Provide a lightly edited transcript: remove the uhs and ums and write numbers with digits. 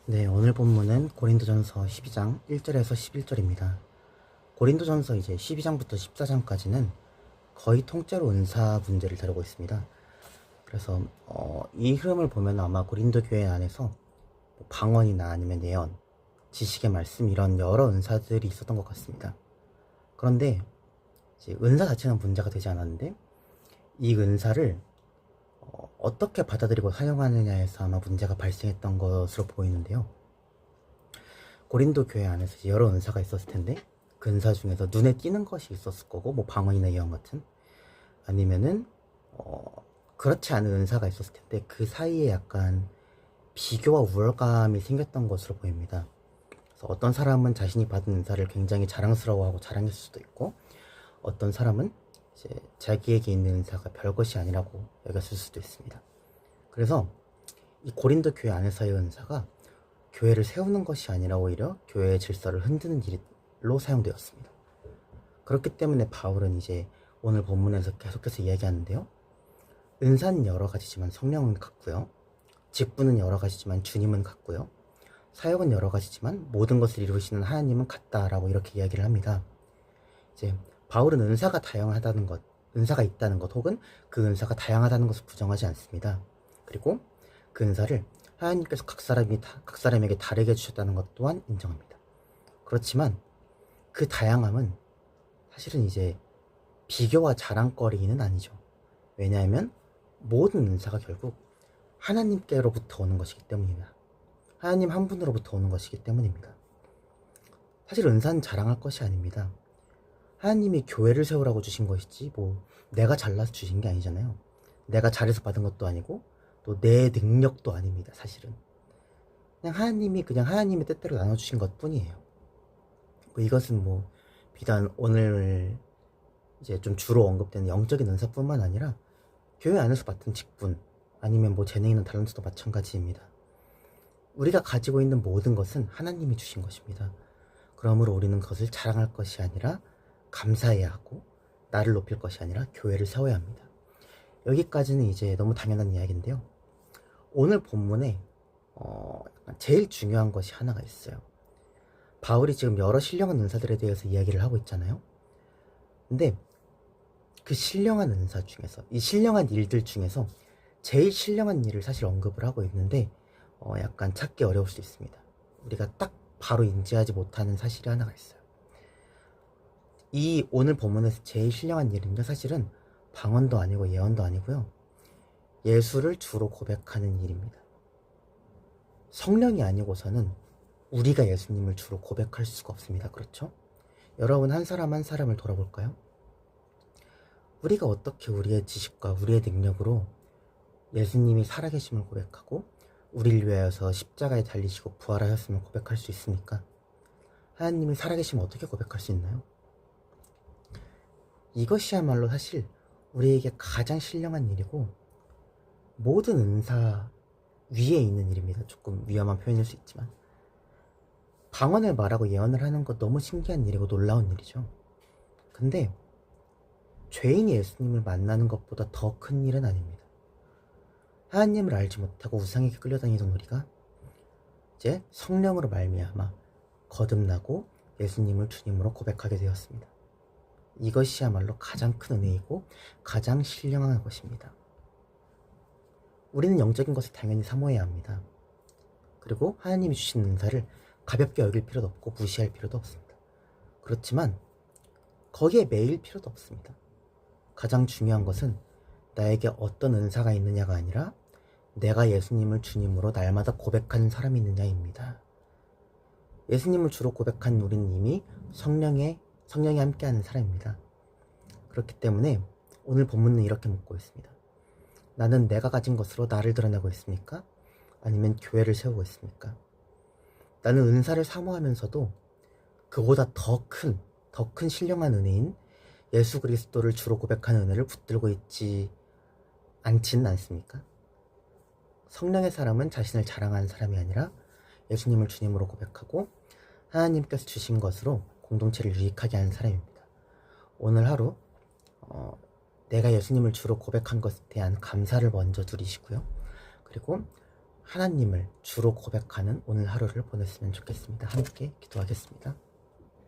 네, 오늘 본문은 고린도전서 12장 1절에서 11절입니다. 고린도전서 이제 12장부터 14장까지는 거의 통째로 은사 문제를 다루고 있습니다. 그래서 이 흐름을 보면 아마 고린도 교회 안에서 뭐 방언이나 아니면 예언, 지식의 말씀 이런 여러 은사들이 있었던 것 같습니다. 그런데 이제 은사 자체는 문제가 되지 않았는데 이 은사를 어떻게 받아들이고 사용하느냐에서 아마 문제가 발생했던 것으로 보이는데요. 고린도 교회 안에서 여러 은사가 있었을 텐데 그 은사 중에서 눈에 띄는 것이 있었을 거고, 뭐 방언이나 예언 같은, 아니면은 그렇지 않은 은사가 있었을 텐데 그 사이에 약간 비교와 우월감이 생겼던 것으로 보입니다. 그래서 어떤 사람은 자신이 받은 은사를 굉장히 자랑스러워하고 자랑했을 수도 있고, 어떤 사람은 이제 자기에게 있는 은사가 별것이 아니라고 여겼을 수도 있습니다. 그래서 이 고린도 교회 안에서의 은사가 교회를 세우는 것이 아니라 오히려 교회의 질서를 흔드는 일로 사용되었습니다. 그렇기 때문에 바울은 이제 오늘 본문에서 계속해서 이야기하는데요. 은사는 여러 가지지만 성령은 같고요. 직분은 여러 가지지만 주님은 같고요. 사역은 여러 가지지만 모든 것을 이루시는 하나님은 같다라고 이렇게 이야기를 합니다. 이제 바울은 은사가 다양하다는 것, 은사가 있다는 것, 혹은 그 은사가 다양하다는 것을 부정하지 않습니다. 그리고 그 은사를 하나님께서 각 사람에게 다르게 주셨다는 것 또한 인정합니다. 그렇지만 그 다양함은 사실은 이제 비교와 자랑거리는 아니죠. 왜냐하면 모든 은사가 결국 하나님께로부터 오는 것이기 때문입니다. 하나님 한 분으로부터 오는 것이기 때문입니다. 사실 은사는 자랑할 것이 아닙니다. 하나님이 교회를 세우라고 주신 것이지 뭐 내가 잘나서 주신 게 아니잖아요. 내가 잘해서 받은 것도 아니고 또 내 능력도 아닙니다. 사실은 그냥 하나님이 그냥 하나님의 뜻대로 나눠주신 것 뿐이에요. 이것은 뭐 비단 오늘 이제 좀 주로 언급되는 영적인 은사뿐만 아니라 교회 안에서 맡은 직분, 아니면 뭐 재능이나 탤런트도 마찬가지입니다. 우리가 가지고 있는 모든 것은 하나님이 주신 것입니다. 그러므로 우리는 그것을 자랑할 것이 아니라 감사해야 하고, 나를 높일 것이 아니라 교회를 세워야 합니다. 여기까지는 이제 너무 당연한 이야기인데요. 오늘 본문에 제일 중요한 것이 하나가 있어요. 바울이 지금 여러 신령한 은사들에 대해서 이야기를 하고 있잖아요. 근데 그 신령한 은사 중에서, 이 신령한 일들 중에서 제일 신령한 일을 사실 언급을 하고 있는데 약간 찾기 어려울 수 있습니다. 우리가 딱 바로 인지하지 못하는 사실이 하나가 있어요. 이 오늘 본문에서 제일 신령한 일은요, 사실은 방언도 아니고 예언도 아니고요, 예수를 주로 고백하는 일입니다. 성령이 아니고서는 우리가 예수님을 주로 고백할 수가 없습니다. 그렇죠? 여러분, 한 사람 한 사람을 돌아볼까요? 우리가 어떻게 우리의 지식과 우리의 능력으로 예수님이 살아계심을 고백하고 우리를 위하여서 십자가에 달리시고 부활하셨음을 고백할 수 있습니까? 하나님이 살아계심을 어떻게 고백할 수 있나요? 이것이야말로 사실 우리에게 가장 신령한 일이고 모든 은사 위에 있는 일입니다. 조금 위험한 표현일 수 있지만 방언을 말하고 예언을 하는 것 너무 신기한 일이고 놀라운 일이죠. 근데 죄인이 예수님을 만나는 것보다 더 큰 일은 아닙니다. 하나님을 알지 못하고 우상에게 끌려다니던 우리가 이제 성령으로 말미암아 거듭나고 예수님을 주님으로 고백하게 되었습니다. 이것이야말로 가장 큰 은혜이고 가장 신령한 것입니다. 우리는 영적인 것을 당연히 사모해야 합니다. 그리고 하나님이 주신 은사를 가볍게 여길 필요도 없고 무시할 필요도 없습니다. 그렇지만 거기에 매일 필요도 없습니다. 가장 중요한 것은 나에게 어떤 은사가 있느냐가 아니라 내가 예수님을 주님으로 날마다 고백하는 사람이 있느냐입니다. 예수님을 주로 고백한 우리는 이미 성령이 함께하는 사람입니다. 그렇기 때문에 오늘 본문은 이렇게 묻고 있습니다. 나는 내가 가진 것으로 나를 드러내고 있습니까? 아니면 교회를 세우고 있습니까? 나는 은사를 사모하면서도 그보다 더 큰 신령한 은혜인 예수 그리스도를 주로 고백하는 은혜를 붙들고 있지 않지는 않습니까? 성령의 사람은 자신을 자랑하는 사람이 아니라 예수님을 주님으로 고백하고 하나님께서 주신 것으로 공동체를 유익하게 하는 사람입니다. 오늘 하루 내가 예수님을 주로 고백한 것에 대한 감사를 먼저 누리시고요. 그리고 하나님을 주로 고백하는 오늘 하루를 보냈으면 좋겠습니다. 함께 기도하겠습니다.